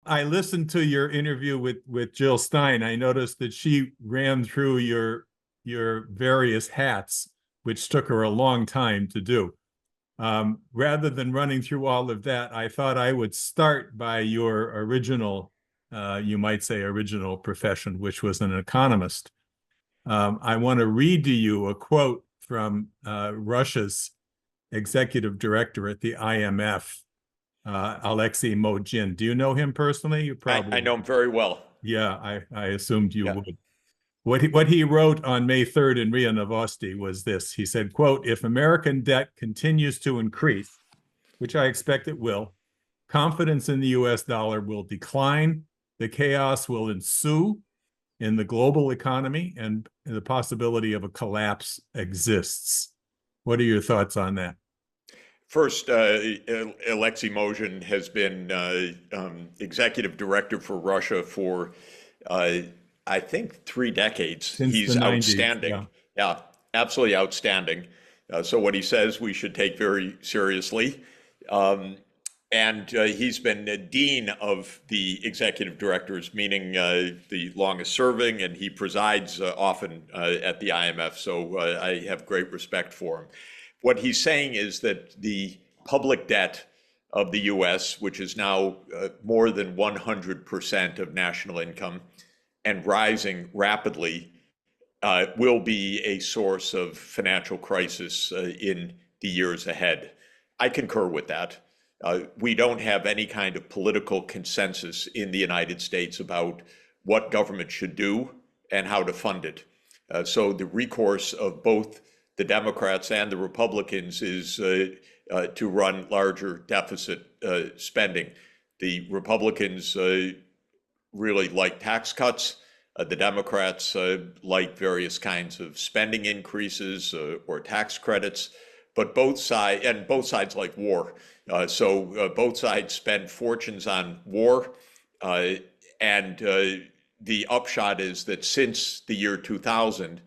I listened to your interview with Jill Stein. I noticed that she ran through your various hats, which took her a long time to do. Rather than running through all of that, I thought I would start by your original, you might say, original profession, which was an economist. I want to read to you a quote from Russia's executive director at the IMF, Alexei Mogin. Do you know him personally? You I probably, know him very well. yeah, I assumed you Yeah. would. What he wrote on May 3rd in RIA Novosti was this. He said, quote, if American debt continues to increase, which I expect it will, confidence in the US dollar will decline, the chaos will ensue in the global economy, and the possibility of a collapse exists. What are your thoughts on that? First, Alexei Mogin has been executive director for Russia for, I think, 3 decades. Since the He's 90s, yeah. outstanding. Yeah, absolutely outstanding. So what he says we should take very seriously. Um, and he's been dean of the executive directors, meaning the longest serving, and he presides often at the IMF. So I have great respect for him. What he's saying is that the public debt of the US, which is now more than 100% of national income and rising rapidly, will be a source of financial crisis in the years ahead. I concur with that. We don't have any kind of political consensus in the United States about what government should do and how to fund it. So the recourse of both the Democrats and the Republicans is to run larger deficit spending. The Republicans really like tax cuts. The Democrats like various kinds of spending increases or tax credits, but both sides like war. So both sides spend fortunes on war, and the upshot is that since the year 2000,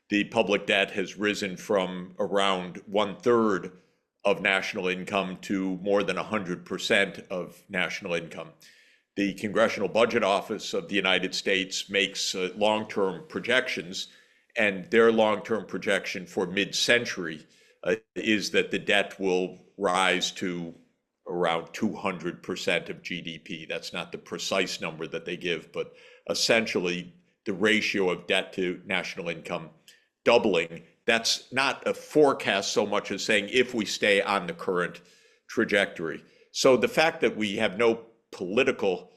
the public debt has risen from around 1/3 of national income to more than 100% of national income. The Congressional Budget Office of the United States makes long-term projections, and their long-term projection for mid-century is that the debt will rise to around 200% of GDP. That's not the precise number that they give, but essentially the ratio of debt to national income doubling. That's not a forecast so much as saying if we stay on the current trajectory. So the fact that we have no political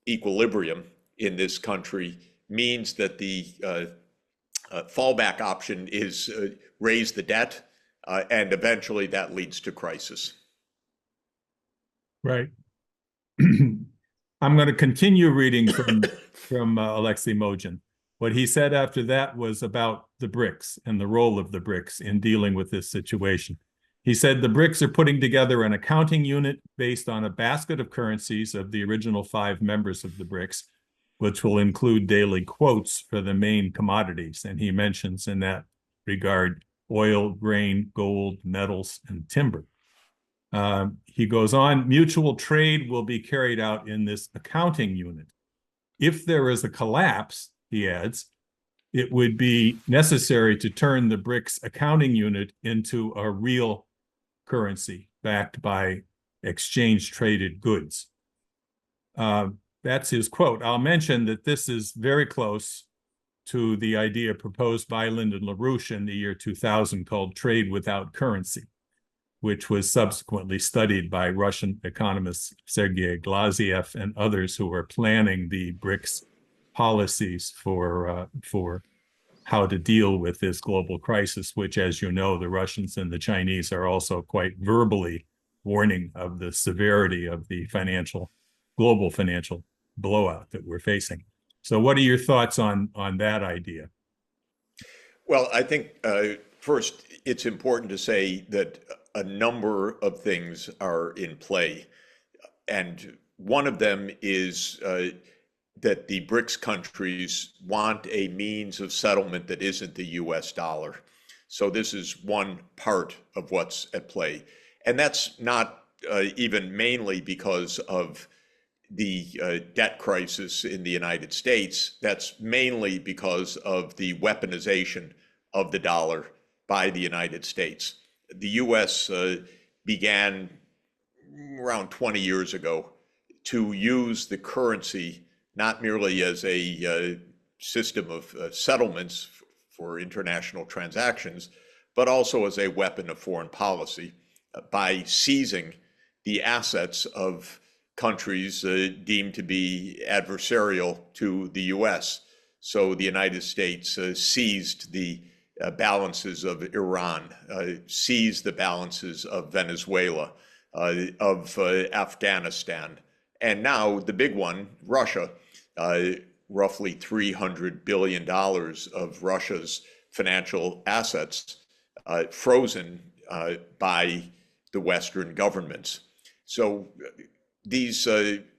equilibrium in this country means that the fallback option is raise the debt, and eventually that leads to crisis. Right. I'm going to continue reading from Alexei Mogin. What he said after that was about the BRICS and the role of the BRICS in dealing with this situation. He said the BRICS are putting together an accounting unit based on a basket of currencies of the original 5 members of the BRICS, which will include daily quotes for the main commodities. And he mentions in that regard oil, grain, gold, metals, and timber. He goes on, mutual trade will be carried out in this accounting unit. If there is a collapse, he adds, it would be necessary to turn the BRICS accounting unit into a real currency backed by exchange traded goods. That's his quote. I'll mention that this is very close to the idea proposed by Lyndon LaRouche in the year 2000 called trade without currency, which was subsequently studied by Russian economists Sergei Glaziev and others who are planning the BRICS policies for how to deal with this global crisis, which, as you know, the Russians and the Chinese are also quite verbally warning of the severity of the global financial blowout that we're facing. So what are your thoughts on that idea? Well, I think first it's important to say that a number of things are in play. And one of them is that the BRICS countries want a means of settlement that isn't the US dollar. So this is one part of what's at play. And that's not even mainly because of the debt crisis in the United States, that's mainly because of the weaponization of the dollar by the United States. The US began around 20 years ago to use the currency not merely as a system of settlements for international transactions, but also as a weapon of foreign policy by seizing the assets of countries deemed to be adversarial to the US. So the United States seized the balances of Iran, seized the balances of Venezuela, of Afghanistan, and now the big one, Russia, roughly $300 billion of Russia's financial assets frozen by the Western governments. So these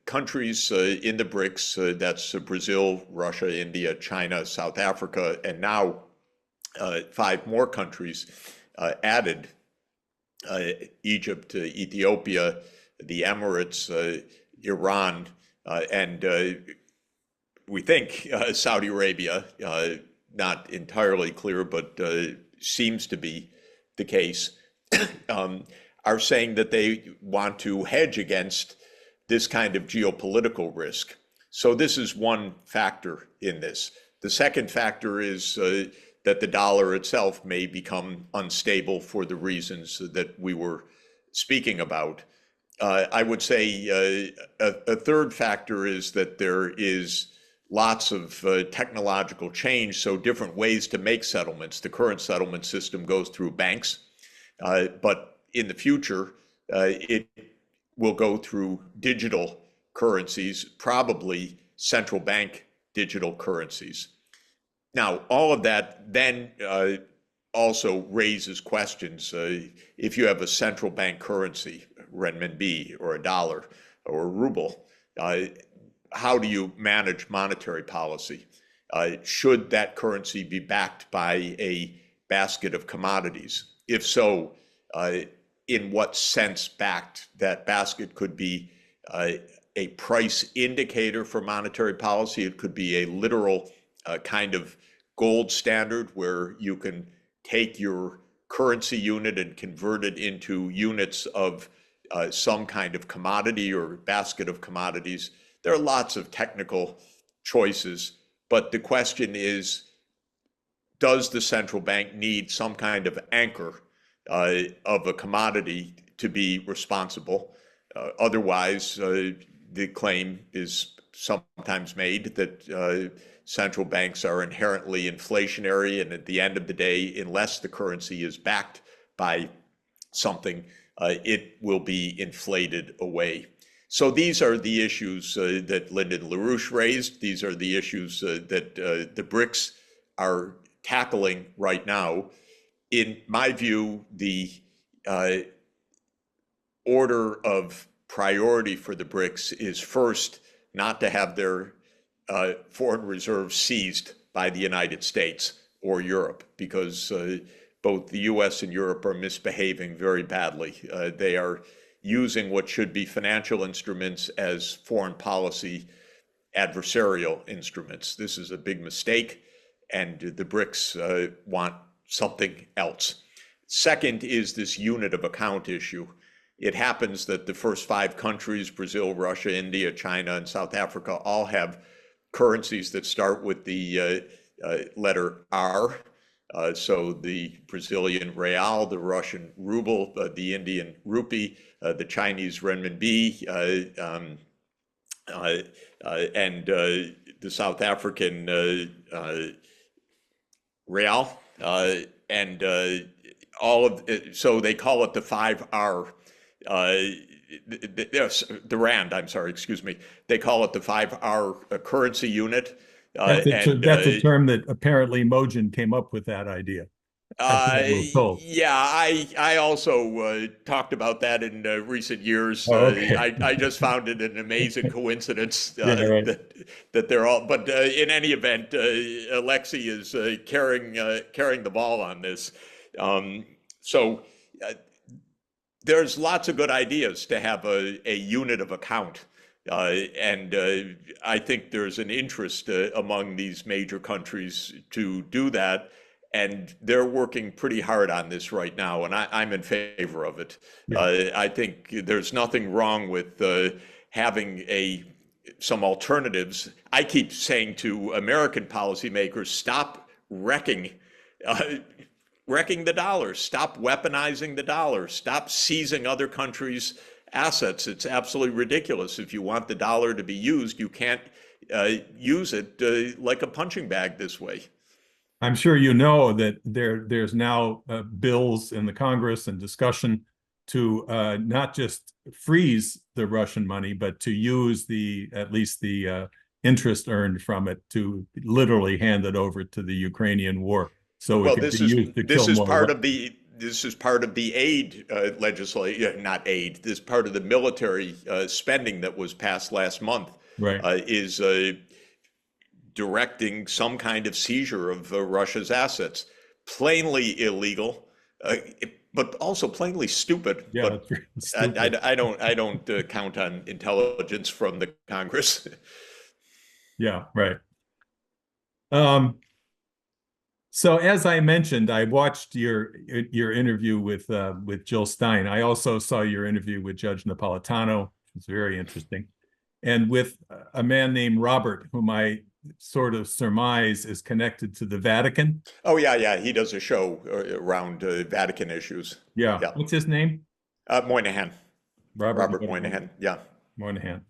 countries in the BRICS, that's Brazil, Russia, India, China, South Africa, and now 5 more countries added, Egypt, Ethiopia, the Emirates, Iran, and we think Saudi Arabia, not entirely clear, but seems to be the case, are saying that they want to hedge against this kind of geopolitical risk. So this is one factor in this. The second factor is that the dollar itself may become unstable for the reasons that we were speaking about. I would say a third factor is that there is lots of technological change, so different ways to make settlements. The current settlement system goes through banks, but in the future, it will go through digital currencies, probably central bank digital currencies. Now, all of that then also raises questions. If you have a central bank currency, renminbi or a dollar or a ruble, how do you manage monetary policy? Should that currency be backed by a basket of commodities? If so, in what sense backed? That basket could be a price indicator for monetary policy. It could be a literal kind of gold standard where you can take your currency unit and convert it into units of some kind of commodity or basket of commodities. There are lots of technical choices, but the question is, does the central bank need some kind of anchor of a commodity to be responsible? Otherwise, the claim is sometimes made that central banks are inherently inflationary, and at the end of the day, unless the currency is backed by something, it will be inflated away. So these are the issues that Lyndon LaRouche raised. These are the issues that the BRICS are tackling right now. In my view, the order of priority for the BRICS is first not to have their foreign reserves seized by the United States or Europe, because both the US and Europe are misbehaving very badly. They are using what should be financial instruments as foreign policy adversarial instruments. This is a big mistake, and the BRICS want something else. Second is this unit of account issue. It happens that the first 5 countries, Brazil, Russia, India, China, and South Africa, all have currencies that start with the letter R. So the Brazilian real, the Russian ruble, the Indian rupee, the Chinese renminbi, and the South African real, and all of it, so they call it the 5R. The rand, I'm sorry, excuse me. They call it the 5R currency unit. That's a term that apparently Mogen came up with that idea. Yeah, I also talked about that in recent years. Oh, okay. I just found it an amazing coincidence Yeah, right. that they're all. But in any event, Alexei is carrying the ball on this. So there's lots of good ideas to have a unit of account And I think there's an interest among these major countries to do that. And they're working pretty hard on this right now, and I'm in favor of it. Yeah. I think there's nothing wrong with having some alternatives. I keep saying to American policymakers, stop uh, wrecking the dollar, stop weaponizing the dollar, stop seizing other countries' assets. It's absolutely ridiculous. If you want the dollar to be used, you can't use it like a punching bag this way. I'm sure you know that there's now bills in the Congress and discussion to not just freeze the Russian money, but to use at least the interest earned from it to literally hand it over to the Ukrainian war, so it Well, could be used to kill more Russians. This is part of the aid legislation, not aid. This part of the military spending that was passed last month Right. is directing some kind of seizure of Russia's assets. Plainly illegal, but also plainly stupid. Yeah, But that's stupid. I don't count on intelligence from the Congress. Yeah, right. So as I mentioned, I watched your interview with Jill Stein. I also saw your interview with Judge Napolitano. It's very interesting, and with a man named Robert, whom I sort of surmise is connected to the Vatican. Oh yeah. He does a show around Vatican issues. Yeah. Yeah. What's his name? Moynihan. Robert Moynihan. Moynihan. Yeah. Moynihan.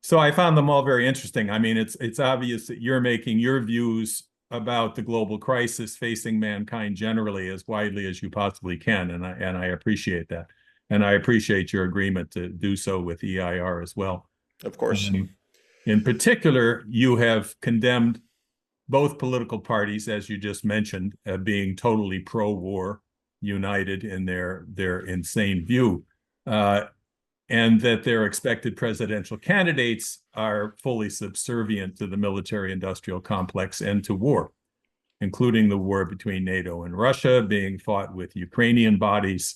So I found them all very interesting. I mean, it's obvious that you're making your views about the global crisis facing mankind generally as widely as you possibly can, and I appreciate that, and I appreciate your agreement to do so with EIR as well. Of course. In particular, you have condemned both political parties, as you just mentioned, being totally pro-war, united in their insane view, and that their expected presidential candidates are fully subservient to the military-industrial complex and to war, including the war between NATO and Russia being fought with Ukrainian bodies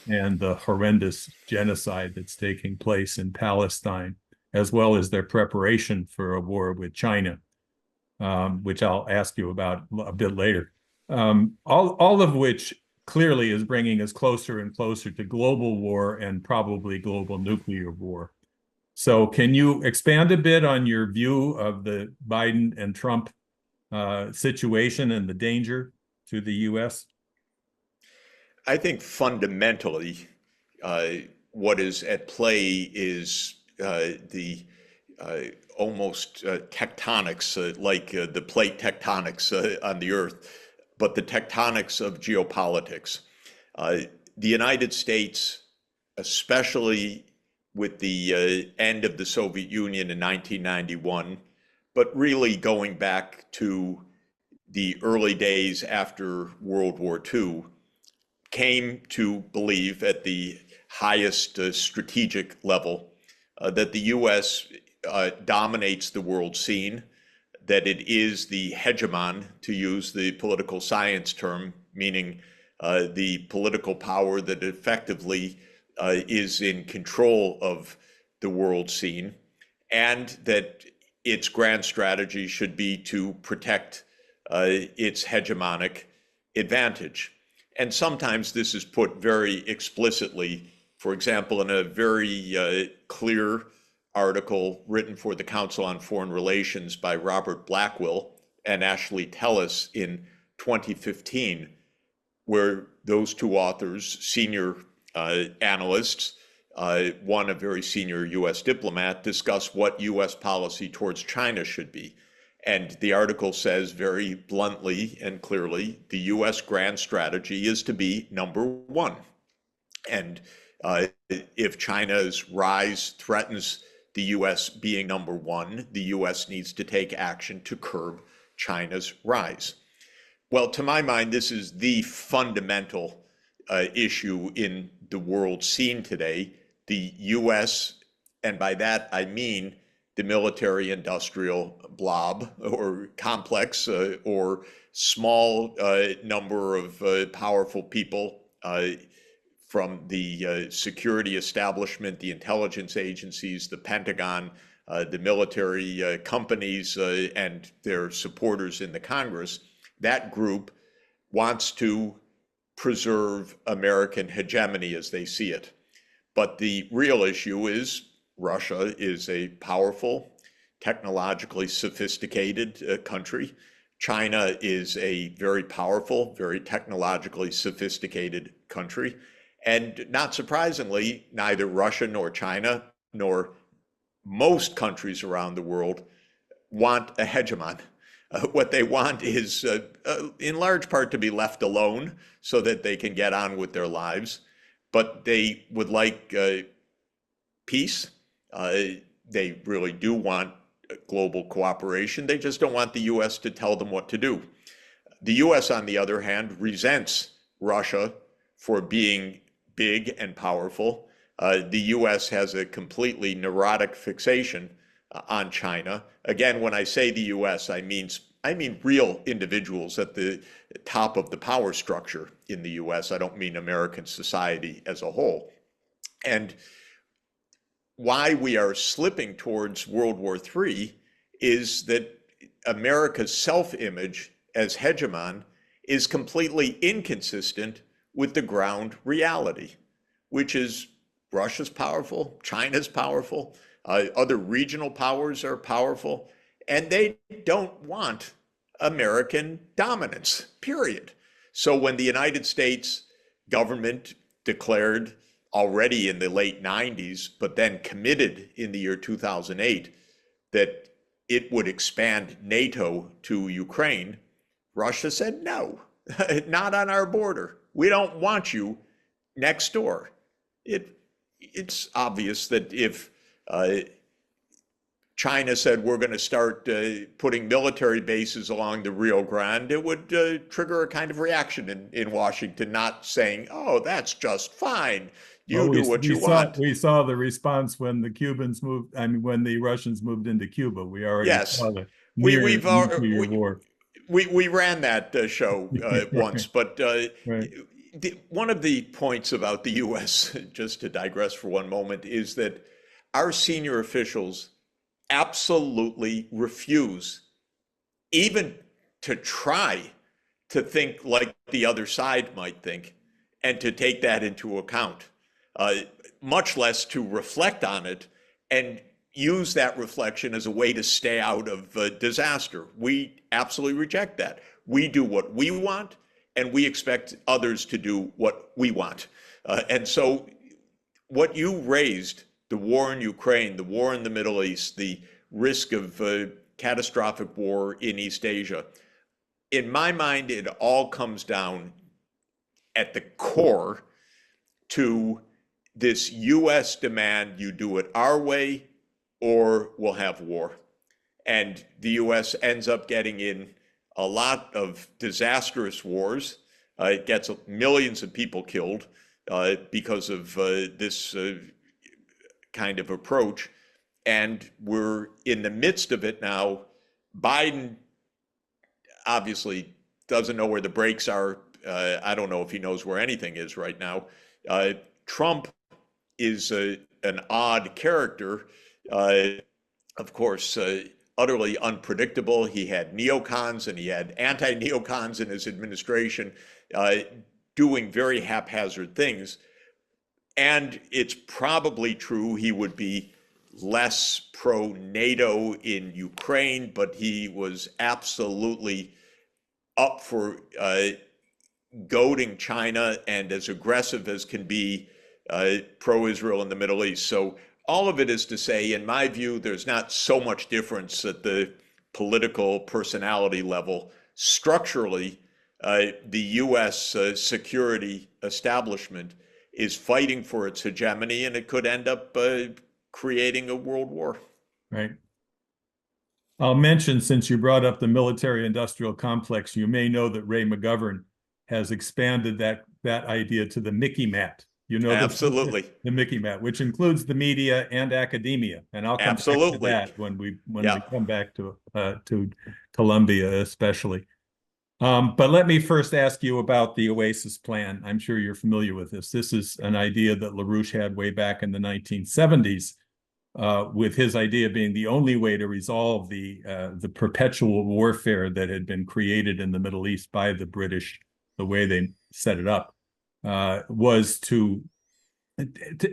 and the horrendous genocide that's taking place in Palestine, as well as their preparation for a war with China, which I'll ask you about a bit later. All of which clearly is bringing us closer and closer to global war and probably global nuclear war. So can you expand a bit on your view of the Biden and Trump situation and the danger to the U.S.? I think fundamentally, what is at play is the almost tectonics, like the plate tectonics on the Earth, but the tectonics of geopolitics. The United States, especially with the end of the Soviet Union in 1991, but really going back to the early days after World War II, came to believe at the highest strategic level that the U.S. Dominates the world scene, that it is the hegemon, to use the political science term, meaning the political power that effectively is in control of the world scene, and that its grand strategy should be to protect its hegemonic advantage. And sometimes this is put very explicitly, for example, in a very clear article written for the Council on Foreign Relations by Robert Blackwell and Ashley Tellis in 2015, where those two authors, senior analysts, one a very senior U.S. diplomat, discuss what U.S. policy towards China should be. And the article says very bluntly and clearly, the U.S. grand strategy is to be number one. And if China's rise threatens the U.S. being number one, the U.S. needs to take action to curb China's rise. Well, to my mind, this is the fundamental issue in the world scene today. The U.S., and by that I mean the military-industrial blob or complex or small number of powerful people from the security establishment, the intelligence agencies, the Pentagon, the military companies, and their supporters in the Congress. That group wants to preserve American hegemony as they see it. But the real issue is Russia is a powerful, technologically sophisticated country. China is a very powerful, very technologically sophisticated country. And not surprisingly, neither Russia nor China nor most countries around the world want a hegemon. What they want is, in large part, to be left alone so that they can get on with their lives. But they would like peace. They really do want global cooperation. They just don't want the U.S. to tell them what to do. The U.S., on the other hand, resents Russia for being big and powerful. The U.S. has a completely neurotic fixation on China. Again, when I say the U.S., I mean real individuals at the top of the power structure in the U.S. I don't mean American society as a whole. And why we are slipping towards World War III is that America's self-image as hegemon is completely inconsistent with the ground reality, which is Russia's powerful, China's powerful, other regional powers are powerful, and they don't want American dominance, period. So when the United States government declared already in the late 90s, but then committed in the year 2008 that it would expand NATO to Ukraine, Russia said, no, not on our border. We don't want you next door. It's obvious that if China said we're going to start putting military bases along the Rio Grande, it would trigger a kind of reaction in Washington, not saying, oh, that's just fine. You do what you want. We saw the response when the Cubans moved, when the Russians moved into Cuba. We already saw the nuclear war. We ran that show once, but right. One of the points about the U.S., just to digress for one moment, is that our senior officials absolutely refuse even to try to think like the other side might think and to take that into account, much less to reflect on it and use that reflection as a way to stay out of disaster. We absolutely reject that. We do what we want, and we expect others to do what we want. And so what you raised, the war in Ukraine, the war in the Middle East, the risk of catastrophic war in East Asia, in my mind, it all comes down at the core to this U.S. demand, you do it our way or we'll have war. And the U.S. ends up getting in a lot of disastrous wars. It gets millions of people killed because of this kind of approach. And we're in the midst of it now. Biden obviously doesn't know where the brakes are. I don't know if he knows where anything is right now. Trump is an odd character, of course, utterly unpredictable. He had neocons and he had anti-neocons in his administration doing very haphazard things. And it's probably true he would be less pro-NATO in Ukraine, but he was absolutely up for goading China and as aggressive as can be pro-Israel in the Middle East. So all of it is to say, in my view, there's not so much difference at the political personality level. Structurally, the U.S. Security establishment is fighting for its hegemony, and it could end up creating a world war. Right. I'll mention, since you brought up the military-industrial complex, you may know that Ray McGovern has expanded that idea to the Mickey Mat. You know, absolutely, the Mickey Mat, which includes the media and academia, and I'll come back to that when we come back to Columbia, especially. But let me first ask you about the Oasis Plan. I'm sure you're familiar with this. This is an idea that LaRouche had way back in the 1970s, with his idea being the only way to resolve the perpetual warfare that had been created in the Middle East by the British, the way they set it up, was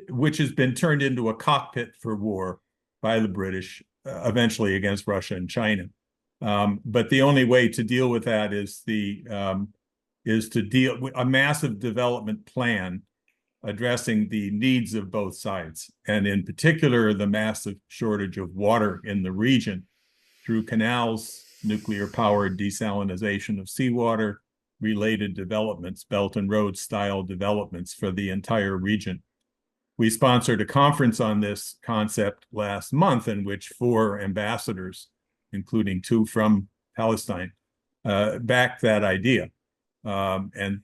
which has been turned into a cockpit for war by the British, eventually against Russia and China. But the only way to deal with that is to deal with a massive development plan addressing the needs of both sides, and in particular, the massive shortage of water in the region through canals, nuclear-powered desalination of seawater, related developments, Belt and Road style developments for the entire region. We sponsored a conference on this concept last month in which 4 ambassadors, including 2 from Palestine, backed that idea, and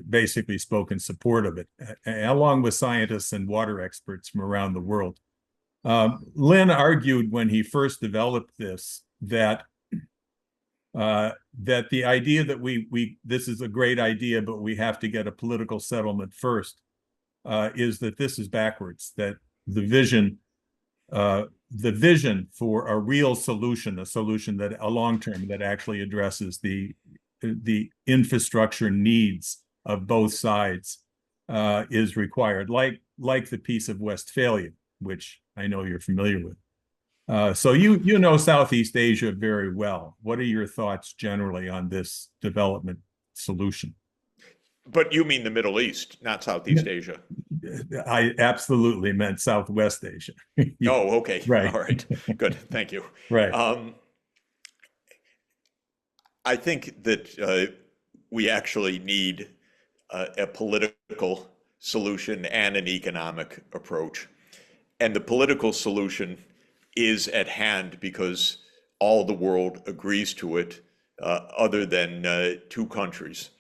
basically spoke in support of it, along with scientists and water experts from around the world. Lynn argued when he first developed this that the idea that this is a great idea, but we have to get a political settlement first, is that this is backwards, that the vision for a real solution, a solution that a long-term that actually addresses the infrastructure needs of both sides, is required, like the Peace of Westphalia, which I know you're familiar with. So you know Southeast Asia very well. What are your thoughts generally on this development solution? But you mean the Middle East, not Southeast Asia. I absolutely meant Southwest Asia. Oh, okay. Right. All right. Good. Thank you. Right. I think that we actually need a political solution and an economic approach. And the political solution is at hand because all the world agrees to it, other than 2 countries.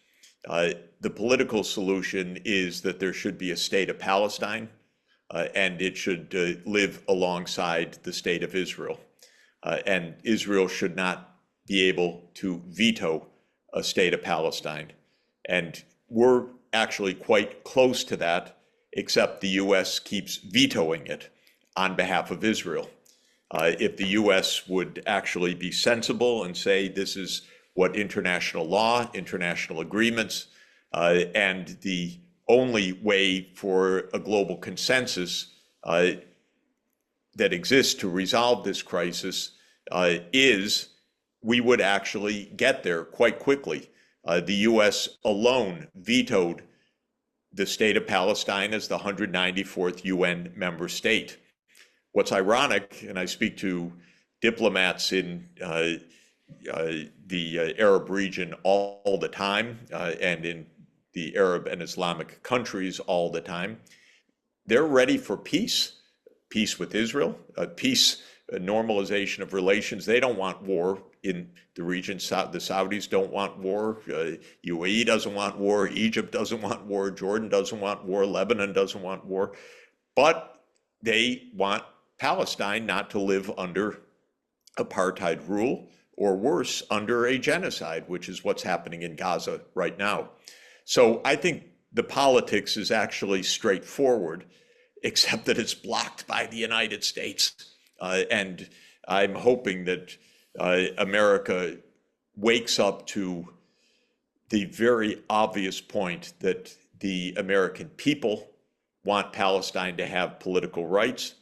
The political solution is that there should be a state of Palestine, and it should live alongside the state of Israel. And Israel should not be able to veto a state of Palestine. And we're actually quite close to that, except the U.S. keeps vetoing it on behalf of Israel. If the U.S. would actually be sensible and say this is what international law, international agreements, and the only way for a global consensus that exists to resolve this crisis is, we would actually get there quite quickly. The U.S. alone vetoed the state of Palestine as the 194th UN member state. What's ironic, and I speak to diplomats in the Arab region all the time, and in the Arab and Islamic countries all the time, they're ready for peace with Israel, peace, normalization of relations. They don't want war in the region. The Saudis don't want war. UAE doesn't want war. Egypt doesn't want war. Jordan doesn't want war. Lebanon doesn't want war. But they want Palestine not to live under apartheid rule, or worse, under a genocide, which is what's happening in Gaza right now. So I think the politics is actually straightforward, except that it's blocked by the United States. And I'm hoping that America wakes up to the very obvious point that the American people want Palestine to have political rights,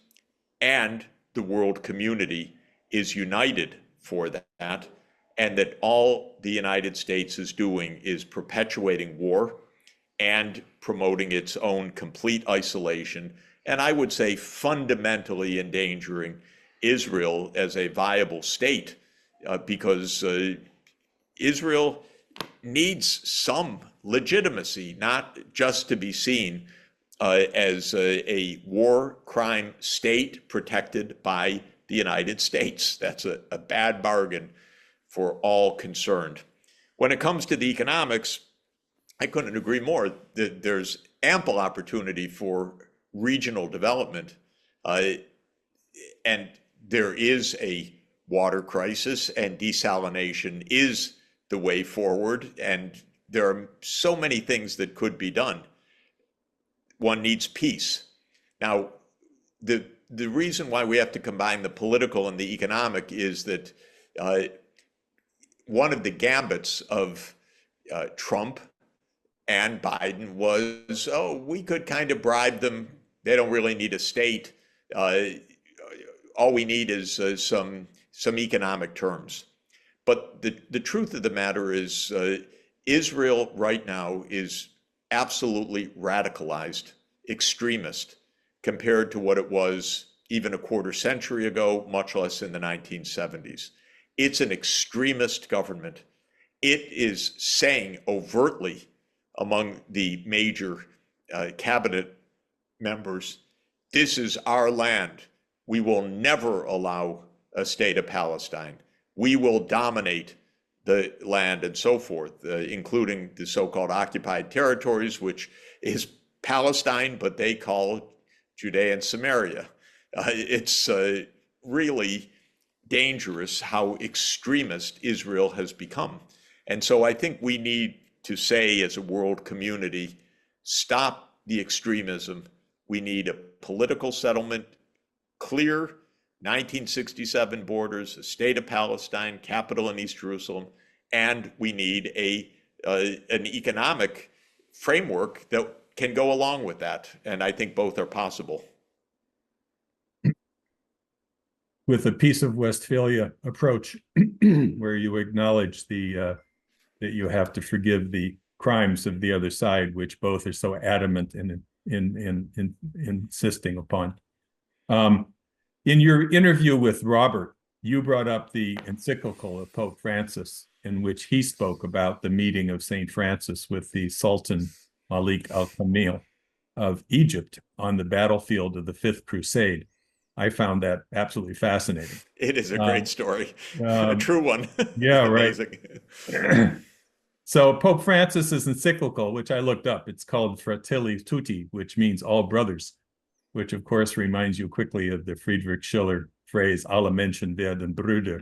and the world community is united for that, and that all the United States is doing is perpetuating war and promoting its own complete isolation, and I would say fundamentally endangering Israel as a viable state, because Israel needs some legitimacy, not just to be seen as a war crime state protected by the United States. That's a bad bargain for all concerned. When it comes to the economics, I couldn't agree more. There's ample opportunity for regional development, and there is a water crisis, and desalination is the way forward, and there are so many things that could be done. One needs peace. Now, the reason why we have to combine the political and the economic is that one of the gambits of Trump and Biden was, oh, we could kind of bribe them. They don't really need a state. All we need is some economic terms. But the truth of the matter is, Israel right now is absolutely radicalized, extremist, compared to what it was even a quarter century ago, much less in the 1970s. It's an extremist government. It is saying overtly among the major cabinet members, this is our land. We will never allow a state of Palestine. We will dominate the land and so forth, including the so-called occupied territories, which is Palestine, but they call Judea and Samaria. It's really dangerous how extremist Israel has become. And so I think we need to say as a world community, stop the extremism. We need a political settlement, clear 1967 borders, a state of Palestine, capital in East Jerusalem, and we need an economic framework that can go along with that. And I think both are possible. With the Peace of Westphalia approach, where you acknowledge that you have to forgive the crimes of the other side, which both are so adamant in insisting upon. In your interview with Robert, you brought up the encyclical of Pope Francis, in which he spoke about the meeting of St. Francis with the Sultan Malik al-Kamil of Egypt on the battlefield of the Fifth Crusade. I found that absolutely fascinating. It is a great story, a true one. Yeah, right. So Pope Francis's encyclical, which I looked up, it's called Fratelli Tutti, which means all brothers, which of course reminds you quickly of the Friedrich Schiller phrase, alle Menschen werden Brüder,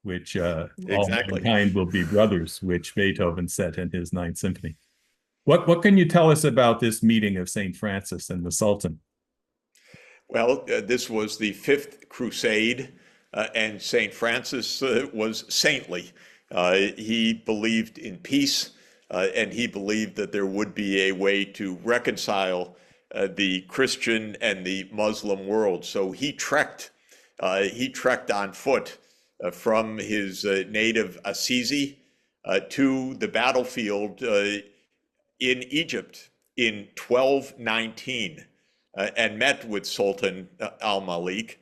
which exactly. All mankind will be brothers, which Beethoven said in his Ninth Symphony. What can you tell us about this meeting of St. Francis and the Sultan? Well, this was the Fifth Crusade, and St. Francis was saintly. He believed in peace, and he believed that there would be a way to reconcile the Christian and the Muslim world. So he trekked on foot from his native Assisi to the battlefield in Egypt in 1219. And met with Sultan al-Malik,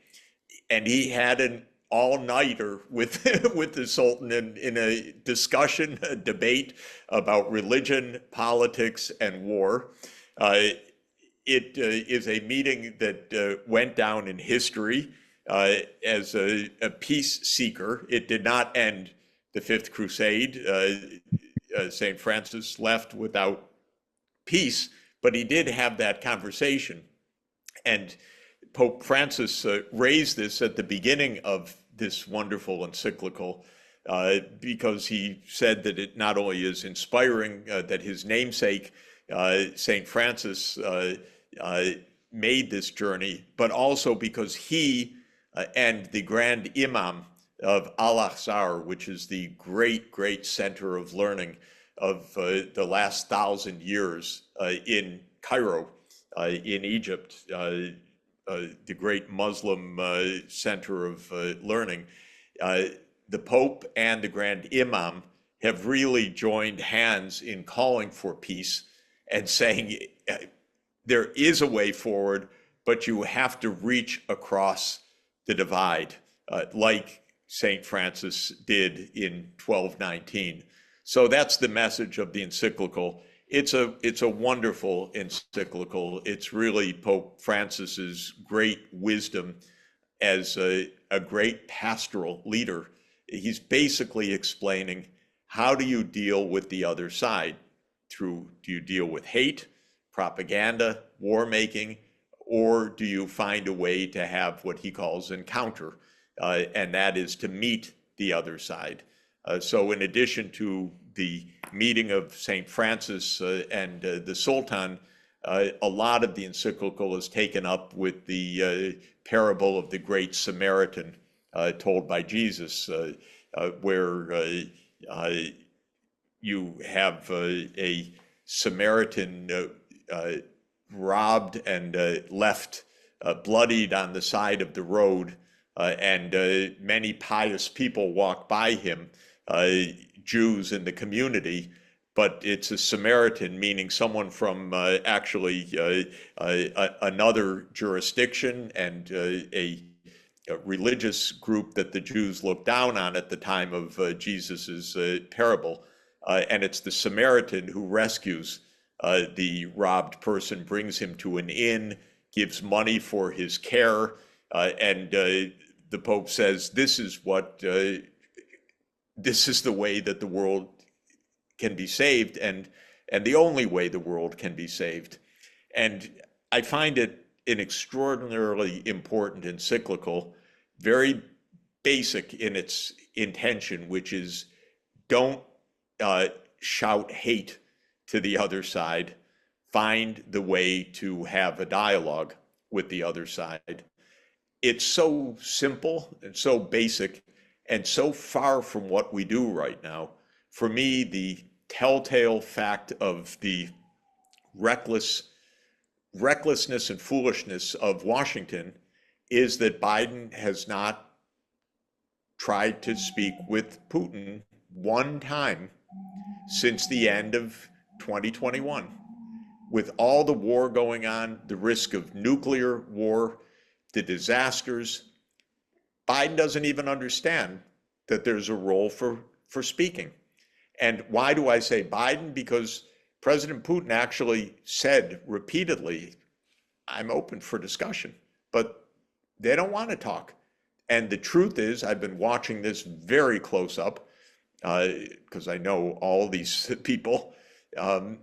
and he had an all-nighter with the Sultan in a discussion, a debate about religion, politics, and war. It is a meeting that went down in history as a peace seeker. It did not end the Fifth Crusade. St. Francis left without peace, but he did have that conversation. And Pope Francis raised this at the beginning of this wonderful encyclical because he said that it not only is inspiring that his namesake, St. Francis, made this journey, but also because he and the Grand Imam of Al-Azhar, which is the great center of learning of the last 1,000 years in Cairo, in Egypt, the great Muslim center of learning, the Pope and the Grand Imam have really joined hands in calling for peace and saying there is a way forward, but you have to reach across the divide, like St. Francis did in 1219. So that's the message of the encyclical. It's a wonderful encyclical. It's really Pope Francis's great wisdom as a great pastoral leader. He's basically explaining, how do you deal with the other side? Do you deal with hate, propaganda, war making, or do you find a way to have what he calls encounter? And that is to meet the other side. So in addition to the meeting of St. Francis and the Sultan, a lot of the encyclical is taken up with the parable of the Great Samaritan told by Jesus, where you have a Samaritan robbed and left bloodied on the side of the road, and many pious people walk by him, Jews in the community, but it's a Samaritan, meaning someone from actually another jurisdiction and a religious group that the Jews looked down on at the time of Jesus's parable. And it's the Samaritan who rescues the robbed person, brings him to an inn, gives money for his care, and the Pope says, this is the way that the world can be saved, and the only way the world can be saved. And I find it an extraordinarily important encyclical, very basic in its intention, which is don't shout hate to the other side. Find the way to have a dialogue with the other side. It's so simple and so basic and so far from what we do right now. For me, the telltale fact of the recklessness and foolishness of Washington is that Biden has not tried to speak with Putin one time since the end of 2021. With all the war going on, the risk of nuclear war, the disasters, Biden doesn't even understand that there's a role for speaking. And why do I say Biden? Because President Putin actually said repeatedly, I'm open for discussion, but they don't want to talk. And the truth is, I've been watching this very close up because I know all these people. The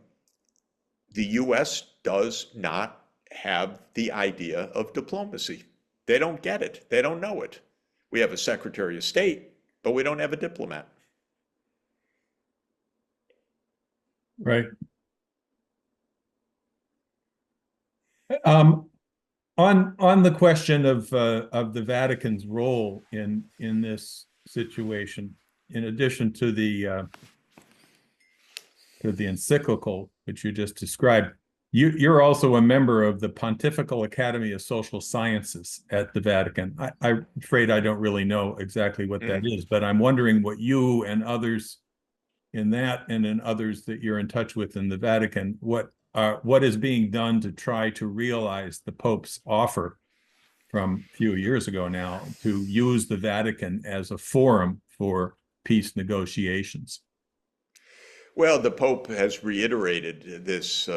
US does not have the idea of diplomacy. They don't get it. They don't know it. We have a Secretary of State, but we don't have a diplomat. Right. On the question of the Vatican's role in this situation, in addition to the encyclical which you just described, you're also a member of the Pontifical Academy of Social Sciences at the Vatican. I'm afraid I don't really know exactly what that is, but I'm wondering what you and others in that and in others that you're in touch with in the Vatican, what is being done to try to realize the Pope's offer from a few years ago now to use the Vatican as a forum for peace negotiations. Well, the Pope has reiterated this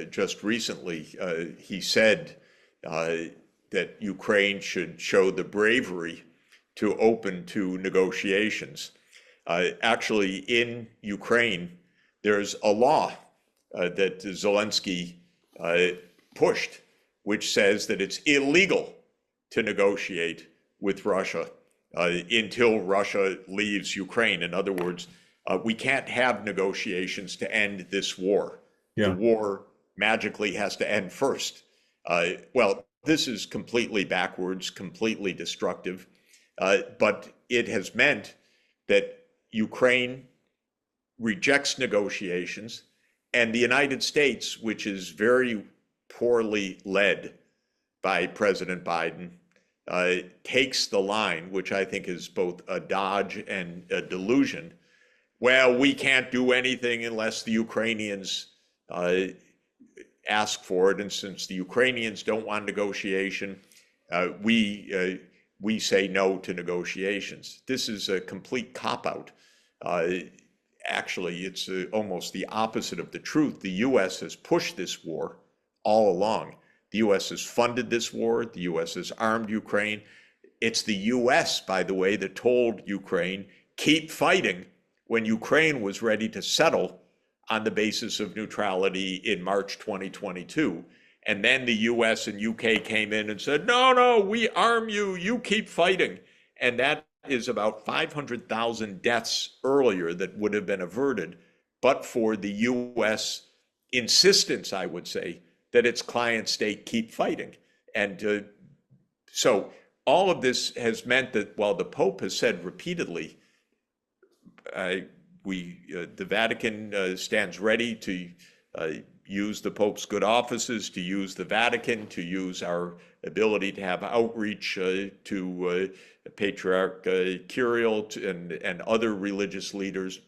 just recently. He said that Ukraine should show the bravery to open to negotiations. Actually, in Ukraine, there's a law that Zelensky pushed, which says that it's illegal to negotiate with Russia until Russia leaves Ukraine. In other words, we can't have negotiations to end this war. Yeah. The war magically has to end first. Well, this is completely backwards, completely destructive, but it has meant that Ukraine rejects negotiations, and the United States, which is very poorly led by President Biden, takes the line, which I think is both a dodge and a delusion. Well, we can't do anything unless the Ukrainians ask for it, and since the Ukrainians don't want negotiation, we say no to negotiations. This is a complete cop-out. Actually, it's almost the opposite of the truth. The U.S. has pushed this war all along. The U.S. has funded this war. The U.S. has armed Ukraine. It's the U.S., by the way, that told Ukraine, keep fighting, when Ukraine was ready to settle on the basis of neutrality in March 2022. And then the US and UK came in and said, no, we arm you, you keep fighting. And that is about 500,000 deaths earlier that would have been averted, but for the U.S. insistence, I would say, that its client state keep fighting. And so all of this has meant that while the Pope has said repeatedly, the Vatican stands ready to use the Pope's good offices, to use the Vatican, to use our ability to have outreach to Patriarch Kirill and other religious leaders.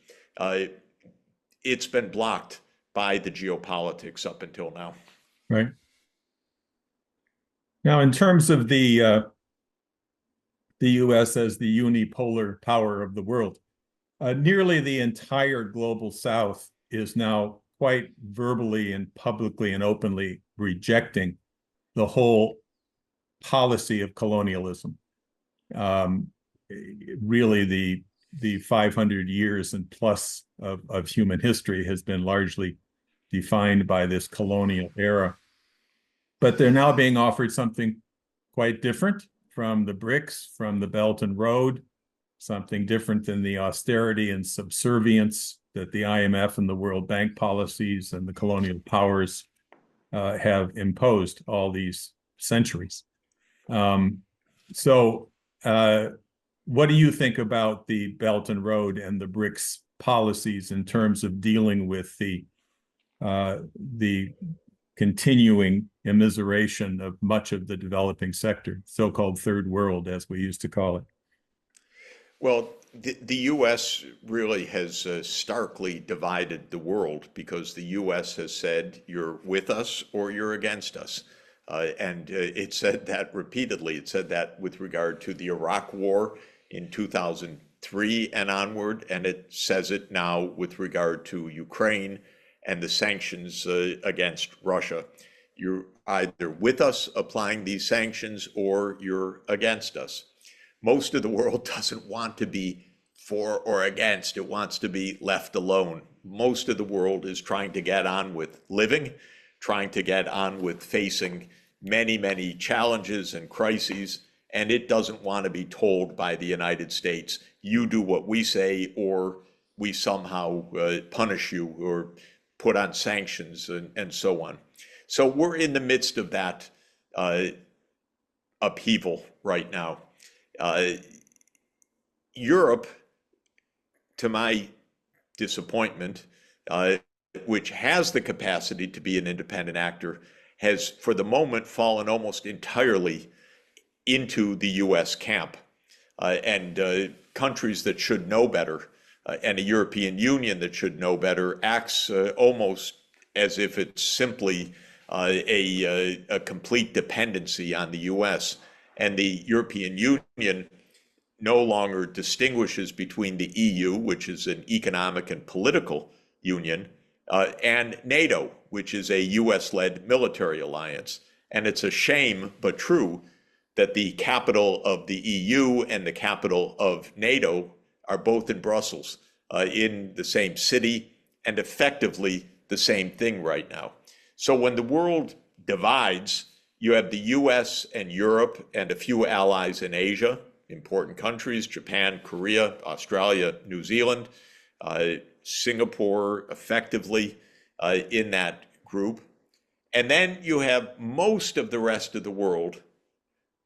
It's been blocked by the geopolitics up until now. Right. Now, in terms of the U.S. as the unipolar power of the world, nearly the entire global South is now quite verbally and publicly and openly rejecting the whole policy of colonialism. Really, the 500 years and plus of human history has been largely defined by this colonial era. But they're now being offered something quite different from the BRICS, from the Belt and Road, something different than the austerity and subservience that the IMF and the World Bank policies and the colonial powers have imposed all these centuries. So what do you think about the Belt and Road and the BRICS policies in terms of dealing with the continuing immiseration of much of the developing sector, so-called third world, as we used to call it? Well, the U.S. really has starkly divided the world because the U.S. has said you're with us or you're against us. And it said that repeatedly. It said that with regard to the Iraq War in 2003 and onward, and it says it now with regard to Ukraine and the sanctions against Russia. You're either with us applying these sanctions or you're against us. Most of the world doesn't want to be for or against. It wants to be left alone. Most of the world is trying to get on with living, trying to get on with facing many, many challenges and crises, and it doesn't want to be told by the United States, you do what we say or we somehow punish you or put on sanctions and so on. So we're in the midst of that upheaval right now. Europe, to my disappointment, which has the capacity to be an independent actor, has for the moment fallen almost entirely into the US camp. And countries that should know better and a European Union that should know better acts almost as if it's simply a complete dependency on the US. And the European Union no longer distinguishes between the EU, which is an economic and political union, and NATO, which is a US-led military alliance. And it's a shame, but true, that the capital of the EU and the capital of NATO are both in Brussels, in the same city, and effectively the same thing right now. So when the world divides, you have the US and Europe and a few allies in Asia, important countries, Japan, Korea, Australia, New Zealand, Singapore effectively in that group. And then you have most of the rest of the world,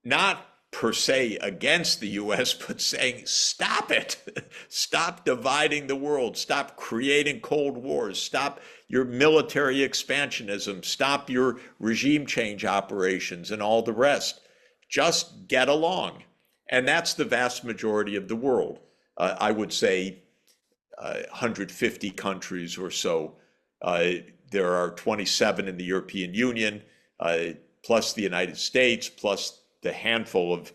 not per se against the US, but saying, stop it. Stop dividing the world. Stop creating Cold Wars. Stop your military expansionism. Stop your regime change operations and all the rest. Just get along. And that's the vast majority of the world. I would say 150 countries or so. There are 27 in the European Union, plus the United States, plus the handful of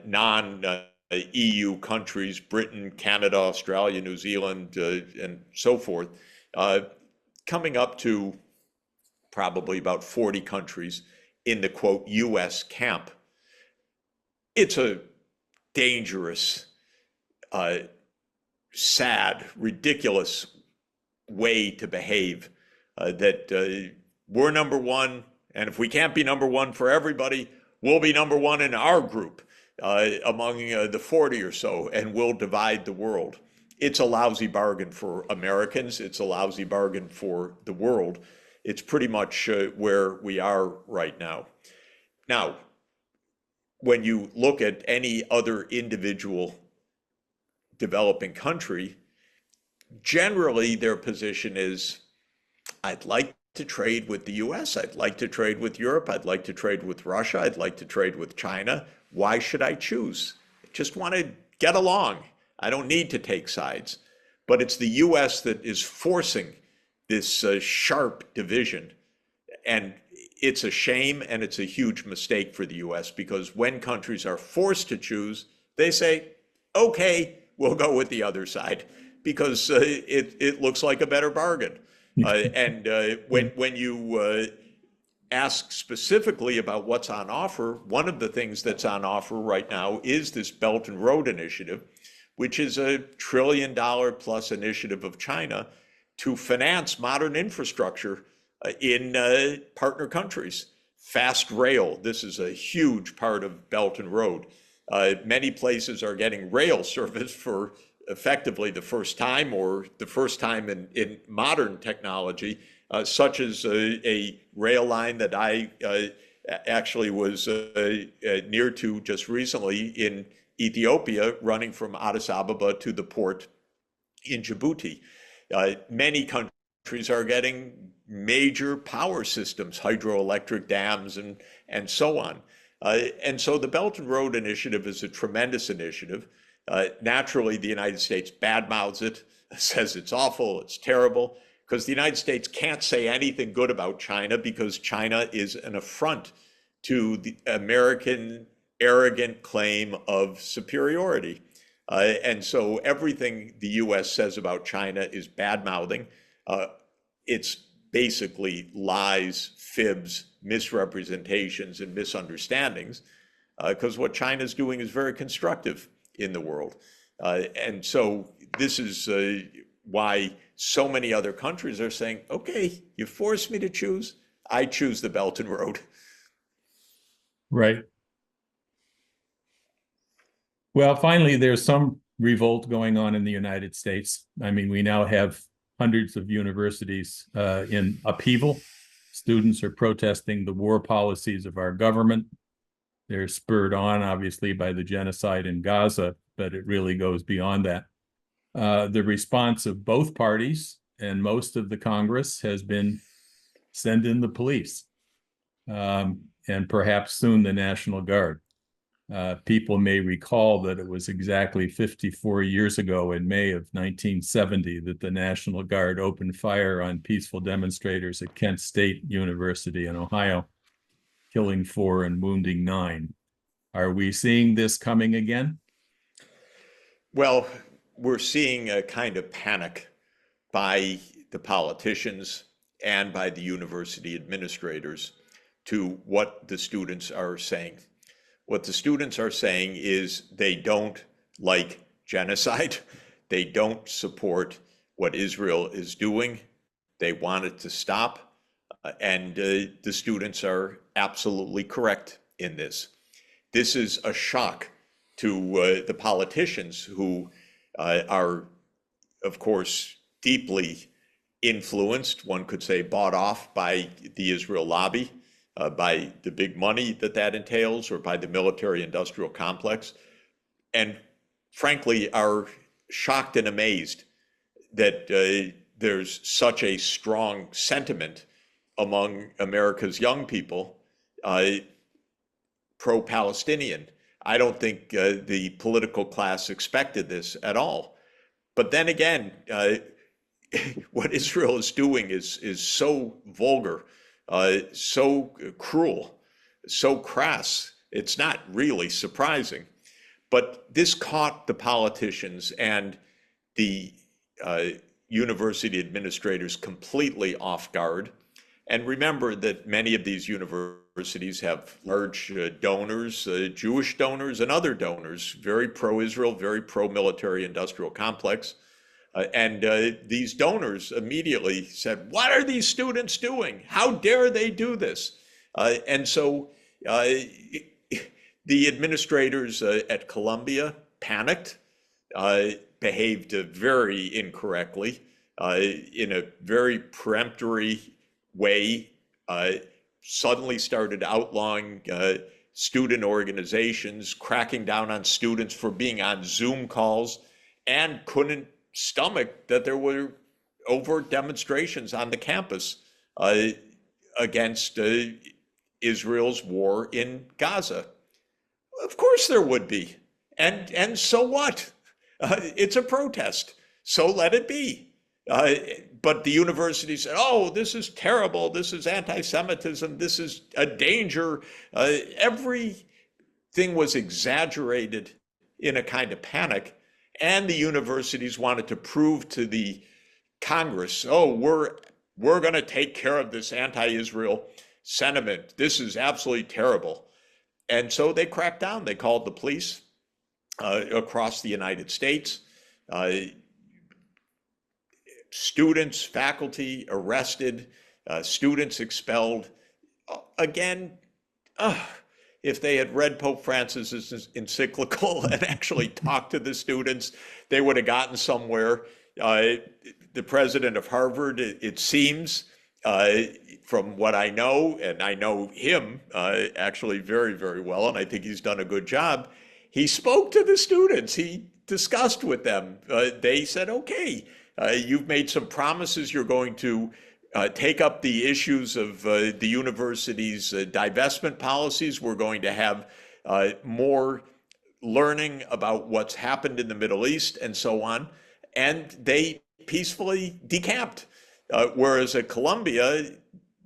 non-EU countries, Britain, Canada, Australia, New Zealand, and so forth, coming up to probably about 40 countries in the, quote, US camp. It's a dangerous, sad, ridiculous way to behave, that we're number one, and if we can't be number one for everybody, we'll be number one in our group. among the 40 or so, and will divide the world. It's a lousy bargain for Americans. It's a lousy bargain for the world. It's pretty much where we are right now. Now, when you look at any other individual developing country, generally their position is, I'd like to trade with the US, I'd like to trade with Europe, I'd like to trade with Russia, I'd like to trade with China. Why should I choose? I just want to get along. I don't need to take sides. But it's the US that is forcing this sharp division. And it's a shame, and it's a huge mistake for the US, because when countries are forced to choose, they say, okay, we'll go with the other side, because it looks like a better bargain. And when you ask specifically about what's on offer, one of the things that's on offer right now is this Belt and Road Initiative, which is a $1 trillion plus initiative of China to finance modern infrastructure in partner countries. Fast rail, this is a huge part of Belt and Road. Many places are getting rail service for effectively the first time, or the first time in modern technology, such as a rail line that I actually was near to just recently in Ethiopia, running from Addis Ababa to the port in Djibouti. Many countries are getting major power systems, hydroelectric dams, and so on. And so the Belt and Road Initiative is a tremendous initiative. Naturally, the United States badmouths it, says it's awful, it's terrible, because the United States can't say anything good about China, because China is an affront to the American arrogant claim of superiority. And so everything the US says about China is bad-mouthing. It's basically lies, fibs, misrepresentations, and misunderstandings, because what China's doing is very constructive in the world. And so this is why so many other countries are saying, okay, you force me to choose, I choose the Belt and Road. Right. Well, finally, there's some revolt going on in the United States. I mean, we now have hundreds of universities in upheaval. Students are protesting the war policies of our government. They're spurred on, obviously, by the genocide in Gaza, but it really goes beyond that. The response of both parties and most of the Congress has been send in the police, and perhaps soon the National Guard. People may recall that it was exactly 54 years ago in May of 1970 that the National Guard opened fire on peaceful demonstrators at Kent State University in Ohio, killing 4 and wounding 9. Are we seeing this coming again? Well, we're seeing a kind of panic by the politicians and by the university administrators to what the students are saying. What the students are saying is they don't like genocide. They don't support what Israel is doing. They want it to stop. And the students are absolutely correct in this. This is a shock to the politicians, who are, of course, deeply influenced, one could say bought off, by the Israel lobby, by the big money that entails, or by the military-industrial complex, and frankly are shocked and amazed that there's such a strong sentiment among America's young people pro-Palestinian. I don't think the political class expected this at all. But then again, what Israel is doing is so vulgar, so cruel, so crass. It's not really surprising. But this caught the politicians and the university administrators completely off guard. And remember that many of these universities have large donors, Jewish donors and other donors, very pro-Israel, very pro-military industrial complex. And these donors immediately said, what are these students doing? How dare they do this? And so The administrators at Columbia panicked, behaved very incorrectly, in a very peremptory way, suddenly started outlawing student organizations, cracking down on students for being on Zoom calls, and couldn't stomach that there were overt demonstrations on the campus against Israel's war in Gaza. Of course there would be. And so what? It's a protest. So let it be. But the university said, oh, this is terrible. This is anti-Semitism. This is a danger. Everything was exaggerated in a kind of panic. And the universities wanted to prove to the Congress, oh, we're going to take care of this anti-Israel sentiment. This is absolutely terrible. And so they cracked down. They called the police across the United States. Students, faculty arrested, students expelled. Again, if they had read Pope Francis's encyclical and actually talked to the students, they would have gotten somewhere. The president of Harvard, it seems, from what I know, and I know him actually very, very well, and I think he's done a good job, he spoke to the students. He discussed with them. They said, okay, you've made some promises. You're going to take up the issues of the university's divestment policies. We're going to have more learning about what's happened in the Middle East and so on. And they peacefully decamped. Whereas at Columbia,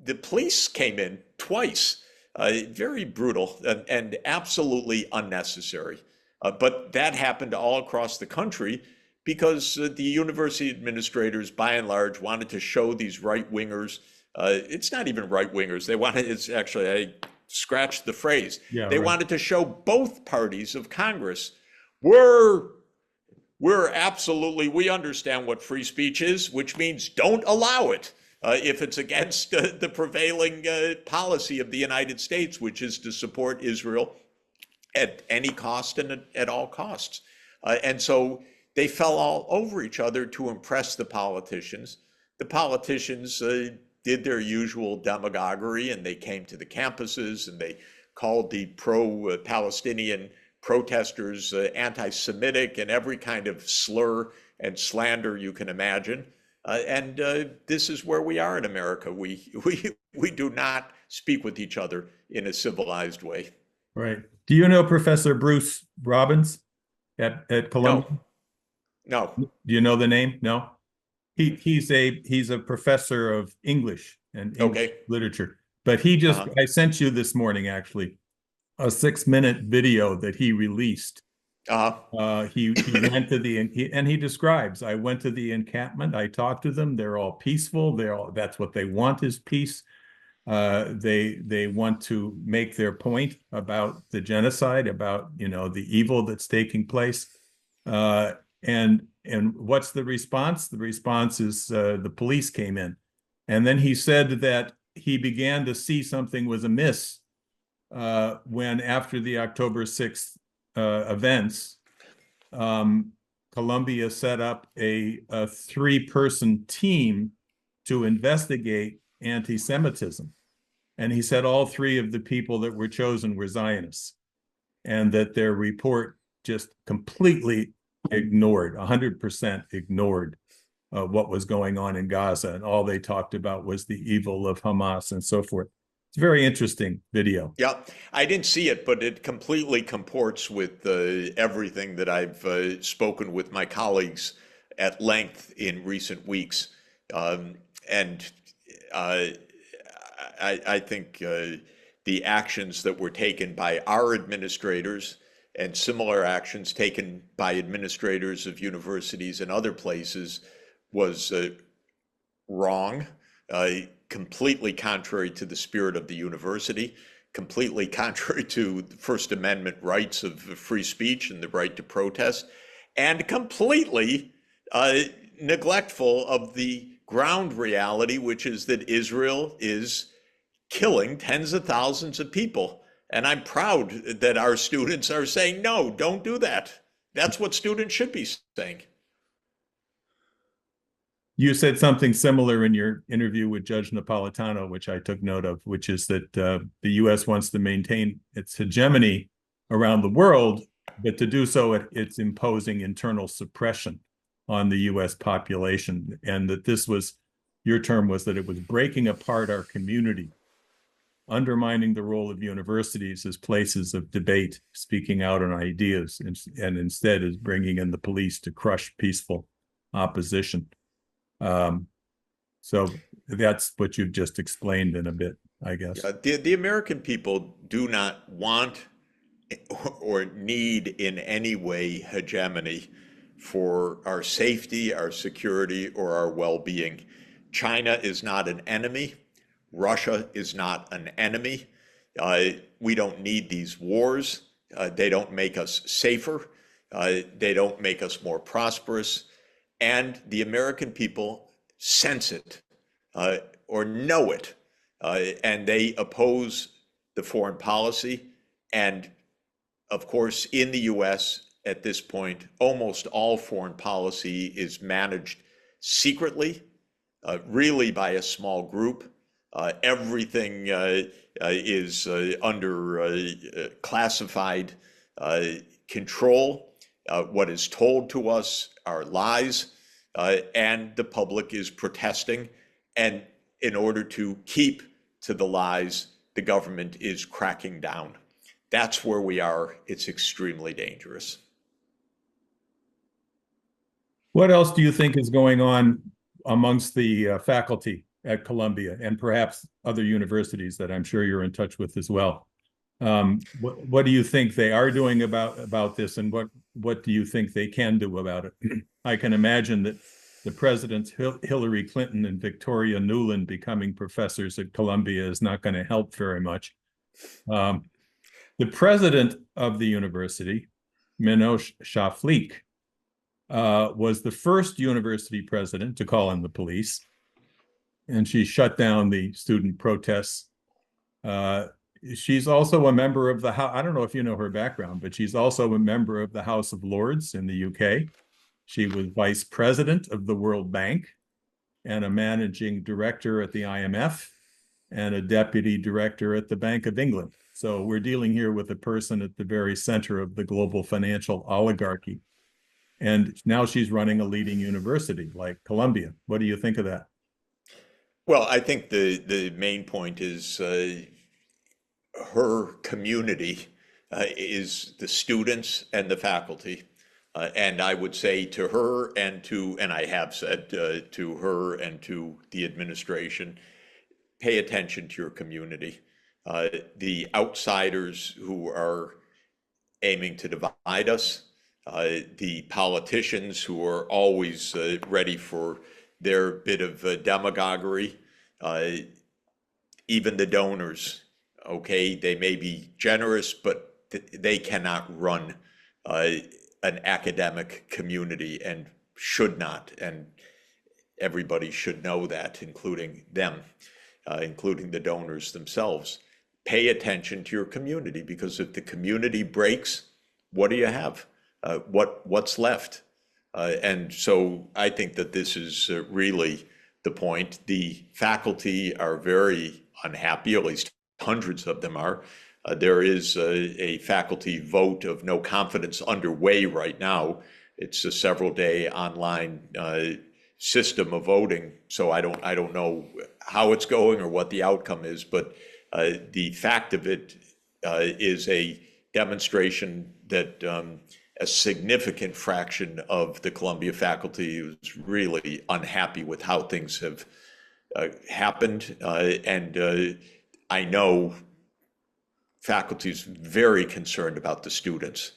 the police came in twice. Very brutal and absolutely unnecessary. But that happened all across the country because the university administrators, by and large, wanted to show these right-wingers. It's not even right-wingers. They wanted, it's actually, I scratched the phrase. Yeah, they right. wanted to show both parties of Congress, we're absolutely, we understand what free speech is, which means don't allow it. If it's against the prevailing policy of the United States, which is to support Israel at any cost and at all costs. And so they fell all over each other to impress the politicians. The politicians did their usual demagoguery, and they came to the campuses and they called the pro-Palestinian protesters anti-Semitic and every kind of slur and slander you can imagine. And this is where we are in America. We do not speak with each other in a civilized way. Right. Do you know Professor Bruce Robbins at Columbia? No. Do you know the name? No. He's a professor of English and English literature. But he just I sent you this morning actually a 6-minute video that he released. He went to and he describes, I went to the encampment, I talked to them, they're all peaceful, that's what they want is peace. They want to make their point about the genocide, about the evil that's taking place. And what's the response? The response is the police came in. And then he said that he began to see something was amiss when after the October 6th events, Columbia set up a 3-person team to investigate anti-Semitism. And he said all 3 of the people that were chosen were Zionists, and that their report just completely ignored, 100% ignored what was going on in Gaza. And all they talked about was the evil of Hamas and so forth. It's a very interesting video. Yeah, I didn't see it, but it completely comports with everything that I've spoken with my colleagues at length in recent weeks. And I think the actions that were taken by our administrators and similar actions taken by administrators of universities and other places was wrong, completely contrary to the spirit of the university, completely contrary to the First Amendment rights of free speech and the right to protest, and completely neglectful of the ground reality, which is that Israel is killing tens of thousands of people And I'm proud that our students are saying, no, don't do that. That's what students should be saying. You said something similar in your interview with Judge Napolitano, which I took note of, which is that the U.S. wants to maintain its hegemony around the world, but to do so, it's imposing internal suppression on the U.S. population, and that this was, your term was that it was breaking apart our community, undermining the role of universities as places of debate, speaking out on ideas, and instead is bringing in the police to crush peaceful opposition. So that's what you've just explained in a bit, I guess. The American people do not want or need in any way hegemony for our safety, our security, or our well-being. China is not an enemy. Russia is not an enemy. We don't need these wars. They don't make us safer. They don't make us more prosperous. And the American people sense it or know it. And they oppose the foreign policy. And of course, in the US at this point, almost all foreign policy is managed secretly, really by a small group. Everything is under classified control. What is told to us are lies, and the public is protesting. And in order to keep to the lies, the government is cracking down. That's where we are. It's extremely dangerous. What else do you think is going on amongst the faculty at Columbia and perhaps other universities that I'm sure you're in touch with as well? What do you think they are doing about this, and what do you think they can do about it? I can imagine that the presidents Hillary Clinton and Victoria Nuland becoming professors at Columbia is not going to help very much. The president of the university, Minosh Shaflik, was the first university president to call in the police, and she shut down the student protests. She's also a member of the House. I don't know if you know her background, but she's also a member of the House of Lords in the UK. She was vice president of the World Bank and a managing director at the IMF and a deputy director at the Bank of England. So we're dealing here with a person at the very center of the global financial oligarchy. And now she's running a leading university like Columbia. What do you think of that? Well, I think the main point is her community is the students and the faculty. And I would say to her and I have said to her and to the administration, pay attention to your community. The outsiders who are aiming to divide us, the politicians who are always ready for their bit of demagoguery, even the donors, okay, they may be generous, but they cannot run an academic community and should not, and everybody should know that, including them, including the donors themselves. Pay attention to your community, because if the community breaks, what do you have? What's left? And so I think that this is really the point. The faculty are very unhappy, at least hundreds of them are. There is a faculty vote of no confidence underway right now. It's a several-day online system of voting, so I don't know how it's going or what the outcome is, but the fact of it is a demonstration that a significant fraction of the Columbia faculty is really unhappy with how things have happened, and I know faculty is very concerned about the students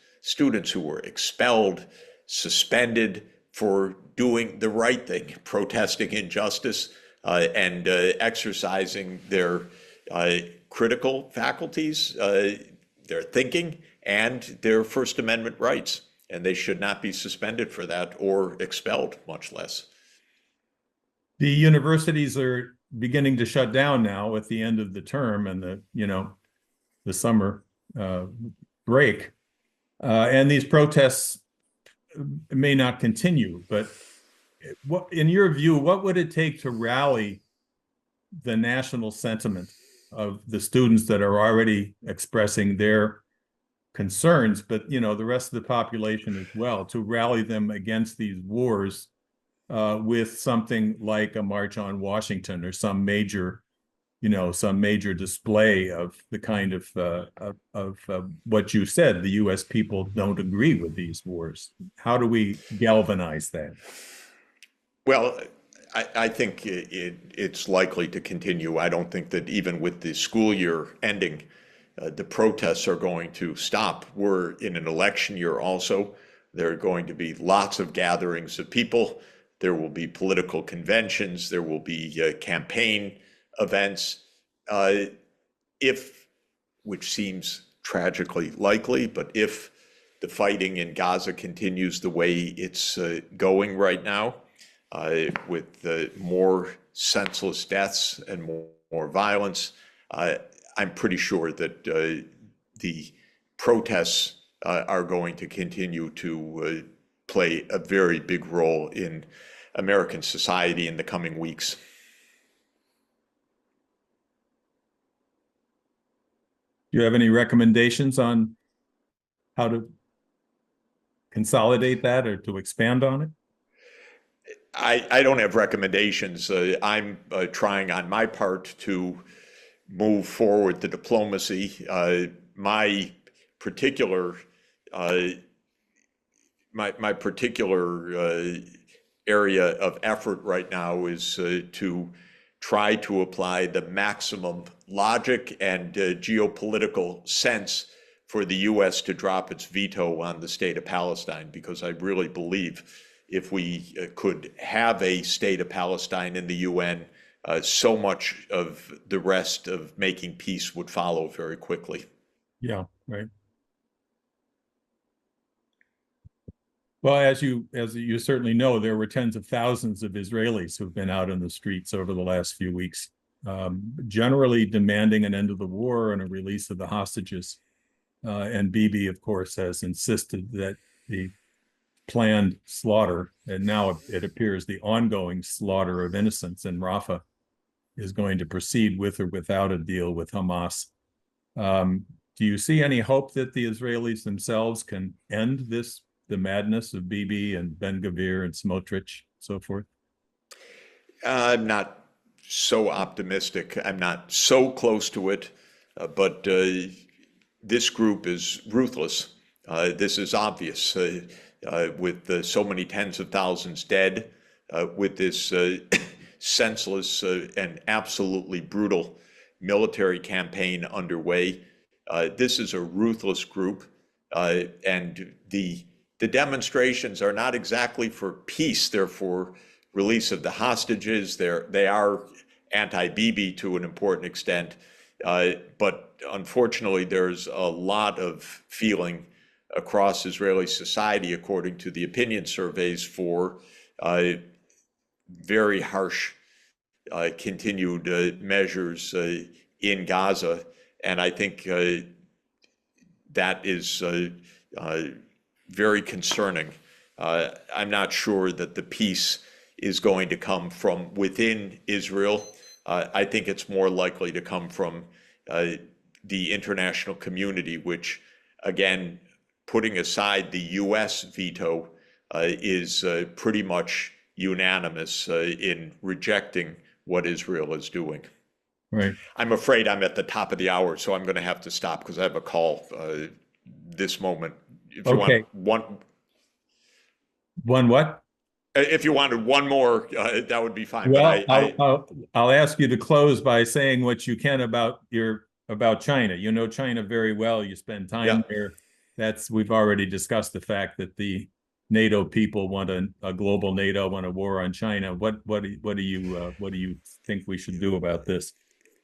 who were expelled, suspended for doing the right thing, protesting injustice, and exercising their critical faculties, their thinking, and their First Amendment rights. And they should not be suspended for that or expelled, much less. The universities are beginning to shut down now at the end of the term, and the the summer break. And these protests may not continue, but what, in your view, what would it take to rally the national sentiment of the students that are already expressing their concerns, but the rest of the population as well, to rally them against these wars with something like a March on Washington or some major display of the kind of what you said. The U.S. people don't agree with these wars. How do we galvanize that? Well, I think it's likely to continue. I don't think that even with the school year ending, the protests are going to stop. We're in an election year also. There are going to be lots of gatherings of people. There will be political conventions. There will be campaign events. Which seems tragically likely, but if the fighting in Gaza continues the way it's going right now, with more senseless deaths and more violence, I'm pretty sure that the protests are going to continue to play a very big role in American society in the coming weeks. Do you have any recommendations on how to consolidate that or to expand on it? I don't have recommendations. I'm trying on my part to move forward the diplomacy. My particular my particular area of effort right now is to try to apply the maximum logic and geopolitical sense for the U.S. to drop its veto on the state of Palestine, because I really believe if we could have a state of Palestine in the UN, so much of the rest of making peace would follow very quickly. Yeah, right. Well, as you certainly know, there were tens of thousands of Israelis who've been out in the streets over the last few weeks, generally demanding an end of the war and a release of the hostages. And Bibi, of course, has insisted that the planned slaughter, and now it appears the ongoing slaughter of innocents in Rafah, is going to proceed with or without a deal with Hamas. Do you see any hope that the Israelis themselves can end the madness of Bibi and Ben-Gvir and Smotrich, so forth? I'm not so optimistic. I'm not so close to it, but this group is ruthless. This is obvious. With so many tens of thousands dead, with this senseless and absolutely brutal military campaign underway. This is a ruthless group, and the demonstrations are not exactly for peace. They're for release of the hostages. They are anti-Bibi to an important extent, but unfortunately, there's a lot of feeling across Israeli society, according to the opinion surveys, for very harsh continued measures in Gaza. And I think that is very concerning. I'm not sure that the peace is going to come from within Israel. I think it's more likely to come from the international community, which, again, putting aside the U.S. veto, is pretty much unanimous in rejecting what Israel is doing. Right. I'm afraid I'm at the top of the hour, so I'm going to have to stop because I have a call this moment. If you want one what? If you wanted one more, that would be fine. Well, but I'll ask you to close by saying what you can about China. You know China very well. You spend time there. We've already discussed the fact that the NATO people want a global NATO, want a war on China. What do you think we should do about this?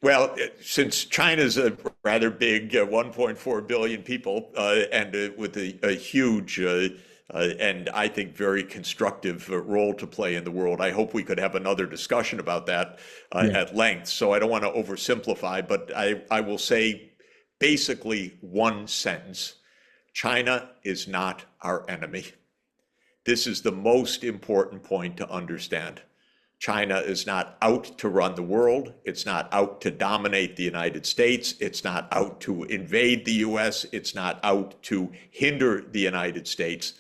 Well, since China's a rather big 1.4 billion people, and with a huge and I think very constructive role to play in the world, I hope we could have another discussion about that at length. So I don't want to oversimplify, but I will say basically one sentence: China is not our enemy. This is the most important point to understand. China is not out to run the world. It's not out to dominate the United States. It's not out to invade the US. It's not out to hinder the United States.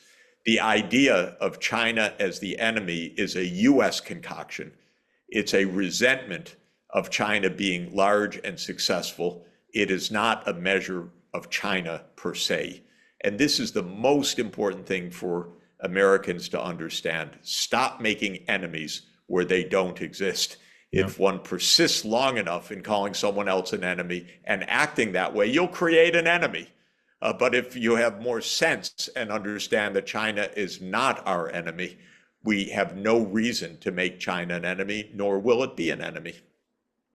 The idea of China as the enemy is a US concoction. It's a resentment of China being large and successful. It is not a measure of China per se. And this is the most important thing for Americans to understand. Stop making enemies where they don't exist. If one persists long enough in calling someone else an enemy and acting that way, you'll create an enemy. But if you have more sense and understand that China is not our enemy, we have no reason to make China an enemy, nor will it be an enemy.